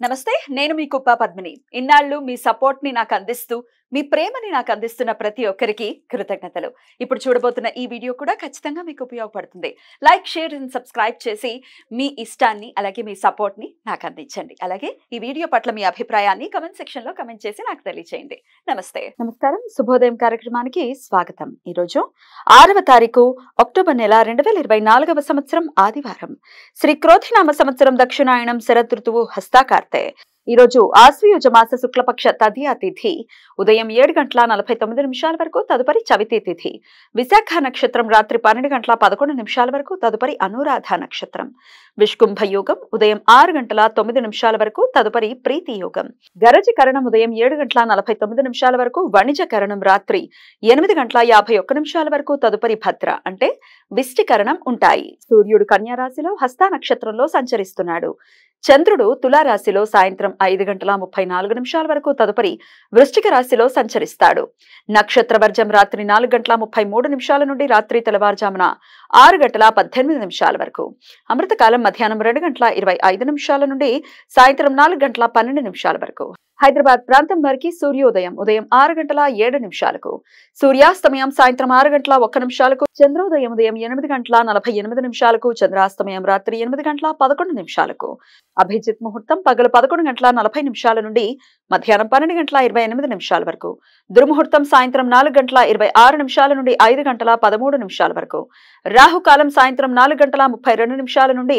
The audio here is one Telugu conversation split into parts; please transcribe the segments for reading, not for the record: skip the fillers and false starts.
నమస్తే నేను మీ కుప్ప పద్మిని ఇన్నాళ్ళు మీ సపోర్ట్ ని నాకు అందిస్తూ మీ ప్రేమని నాకు అందిస్తున్న ప్రతి ఒక్కరికి కృతజ్ఞతలు ఇప్పుడు చూడబోతున్న ఈ వీడియో కూడా ఖచ్చితంగా మీకు ఉపయోగపడుతుంది లైక్ షేర్ అండ్ సబ్స్క్రైబ్ చేసి మీ ఇష్టాన్ని అలాగే మీ సపోర్ట్ ని నాకు అందించండి అలాగే ఈ వీడియో పట్ల మీ అభిప్రాయాన్ని కమెంట్ సెక్షన్ లో కమెంట్ చేసి నాకు తెలియజేయండి నమస్తే నమస్కారం శుభోదయం కార్యక్రమానికి స్వాగతం ఈ రోజు 6వ తారీఖు అక్టోబర్ నెల 2024వ సంవత్సరం ఆదివారం శ్రీ క్రోధినామ సంవత్సరం దక్షిణాయనం శరదృతువు హస్తాకార్తె ఈ రోజు ఆశ్వయుజ మాస శుక్లపక్ష తదియా తిథి ఉదయం 7:49 వరకు తదుపరి చవితి తిథి విశాఖ నక్షత్రం రాత్రి 12:11 వరకు తదుపరి అనురాధ నక్షత్రం విష్కుంభ యోగం ఉదయం 6:09 వరకు తదుపరి ప్రీతి యోగం గరజి కరణం ఉదయం 7:49 వరకు వణిజ కరణం రాత్రి 8:51 వరకు తదుపరి భద్ర అంటే విష్టికరణం ఉంటాయి సూర్యుడు కన్యా రాశిలో హస్త నక్షత్రంలో సంచరిస్తున్నాడు చంద్రుడు తులారాశిలో సాయంత్రం 5:34 వరకు తదుపరి వృశ్చిక రాశిలో సంచరిస్తాడు నక్షత్ర వర్జం రాత్రి 4:33 నుండి రాత్రి తెల్లవారుజామున 6:18 వరకు అమృతకాలం మధ్యాహ్నం 2:25 నుండి సాయంత్రం 4:12 వరకు హైదరాబాద్ ప్రాంతం వారికి సూర్యోదయం ఉదయం 6:07 సూర్యాస్తమయం సాయంత్రం 6:01 చంద్రోదయం ఉదయం 8:48 చంద్రాస్తమయం రాత్రి 8:11 అభిజిత్ ముహూర్తం పగలు 11:40 నుండి మధ్యాహ్నం 12:28 వరకు దుర్ముహూర్తం సాయంత్రం 4:26 నుండి 5:13 వరకు రాహుకాలం సాయంత్రం 4:32 నుండి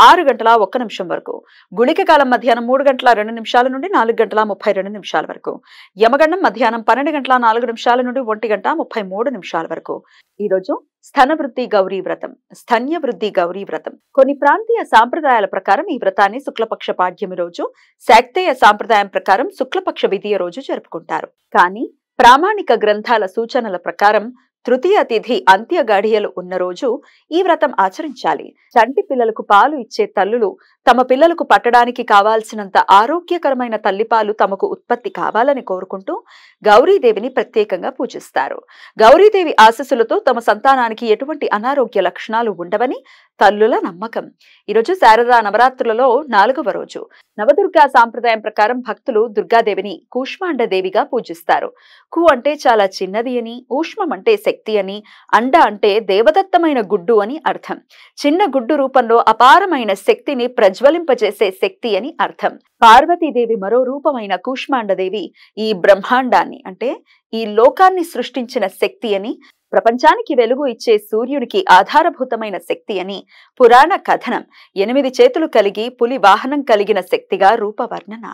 6:01 వరకు గుళిక కాలం మధ్యాహ్నం 3:02 నుండి 4:32 వరకు యమగండం మధ్యాహ్నం 12:04 నుండి 1:33 వరకు ఈ రోజు స్థనవృద్ధి గౌరీ వ్రతం స్థన్యవృద్ధి గౌరీ వ్రతం కొన్ని ప్రాంతీయ సాంప్రదాయాల ప్రకారం ఈ వ్రతాన్ని శుక్లపక్ష పాడ్యమి రోజు శాక్తేయ సాంప్రదాయం ప్రకారం శుక్లపక్ష విధియ రోజు జరుపుకుంటారు కానీ ప్రామాణిక గ్రంథాల సూచనల ప్రకారం తృతీయ తిథి అంత్య గడియలు ఉన్న రోజు ఈ వ్రతం ఆచరించాలి చంటి పిల్లలకు పాలు ఇచ్చే తల్లులు తమ పిల్లలకు పట్టడానికి కావాల్సినంత ఆరోగ్యకరమైన తల్లిపాలు తమకు ఉత్పత్తి కావాలని కోరుకుంటూ గౌరీదేవిని ప్రత్యేకంగా పూజిస్తారు గౌరీదేవి ఆశీస్సులతో తమ సంతానానికి ఎటువంటి అనారోగ్య లక్షణాలు ఉండవని తల్లుల నమ్మకం ఈరోజు శారదా నవరాత్రులలో 4వ రోజు నవదుర్గా సాంప్రదాయం ప్రకారం భక్తులు దుర్గాదేవిని కూష్మాండ దేవిగా పూజిస్తారు కు అంటే చాలా చిన్నది అని ఊష్మం అంటే శక్తి అని అండ అంటే దేవదత్తమైన గుడ్డు అని అర్థం చిన్న గుడ్డు రూపంలో అపారమైన శక్తిని ప్రజ్వలింపజేసే శక్తి అని అర్థం పార్వతీదేవి మరో రూపమైన కూష్మాండదేవి ఈ బ్రహ్మాండాన్ని అంటే ఈ లోకాన్ని సృష్టించిన శక్తి అని ప్రపంచానికి వెలుగు ఇచ్చే సూర్యునికి ఆధారభూతమైన శక్తి అని పురాణ కథనం 8 చేతులు కలిగి పులి వాహనం కలిగిన శక్తిగా రూపవర్ణన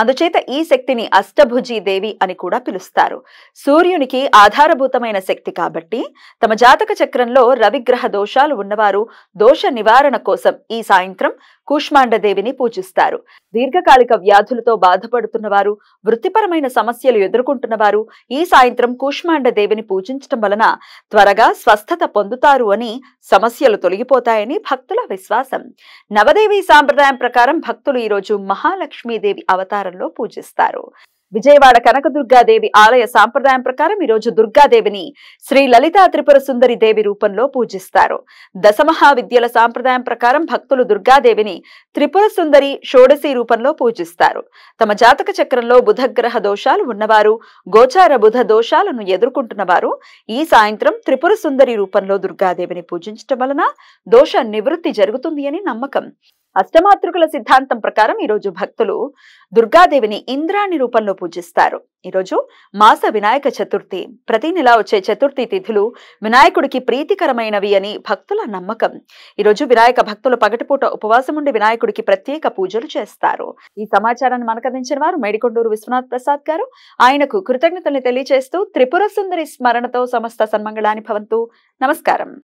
అందుచేత ఈ శక్తిని అష్టభుజీ దేవి అని కూడా పిలుస్తారు సూర్యునికి ఆధారభూతమైన శక్తి కాబట్టి తమ జాతక చక్రంలో రవిగ్రహ దోషాలు ఉన్నవారు దోష నివారణ కోసం ఈ సాయంత్రం కూష్మాండ దేవిని పూజిస్తారు దీర్ఘకాలిక వ్యాధులతో బాధపడుతున్న వారు వృత్తిపరమైన సమస్యలు ఎదుర్కొంటున్న వారు ఈ సాయంత్రం కూష్మాండ దేవిని పూజించడం వలన త్వరగా స్వస్థత పొందుతారు అని సమస్యలు తొలగిపోతాయని భక్తుల విశ్వాసం నవదేవి సాంప్రదాయం ప్రకారం భక్తులు ఈరోజు మహాలక్ష్మీదేవి అవతారంలో పూజిస్తారు విజయవాడ కనకదుర్గాదేవి ఆలయ సాంప్రదాయం ప్రకారం ఈరోజు దుర్గాదేవిని శ్రీ లలితా త్రిపుర సుందరి దేవి రూపంలో పూజిస్తారు దశమహావిద్యల సాంప్రదాయం ప్రకారం భక్తులు దుర్గాదేవిని త్రిపుర సుందరి షోడశి రూపంలో పూజిస్తారు తమ జాతక చక్రంలో బుధగ్రహ దోషాలు ఉన్నవారు గోచార బుధ దోషాలను ఎదుర్కొంటున్న వారు ఈ సాయంత్రం త్రిపుర సుందరి రూపంలో దుర్గాదేవిని పూజించడం వలన దోష నివృత్తి జరుగుతుంది అని నమ్మకం అష్టమాతృకుల సిద్ధాంతం ప్రకారం ఈరోజు భక్తులు దుర్గాదేవిని ఇంద్రాణి రూపంలో పూజిస్తారు ఈరోజు మాస వినాయక చతుర్థి ప్రతి నెల వచ్చే చతుర్థి తిథులు వినాయకుడికి ప్రీతికరమైనవి అని భక్తుల నమ్మకం ఈరోజు వినాయక భక్తులు పగటిపూట ఉపవాసం ఉండి వినాయకుడికి ప్రత్యేక పూజలు చేస్తారు ఈ సమాచారాన్ని మనకు అందించిన వారు మేడికొండూరు విశ్వనాథ్ ప్రసాద్ గారు ఆయనకు కృతజ్ఞతలు తెలియజేస్తూ త్రిపుర సుందరి స్మరణతో సమస్త సన్మంగళాని భవంతు నమస్కారం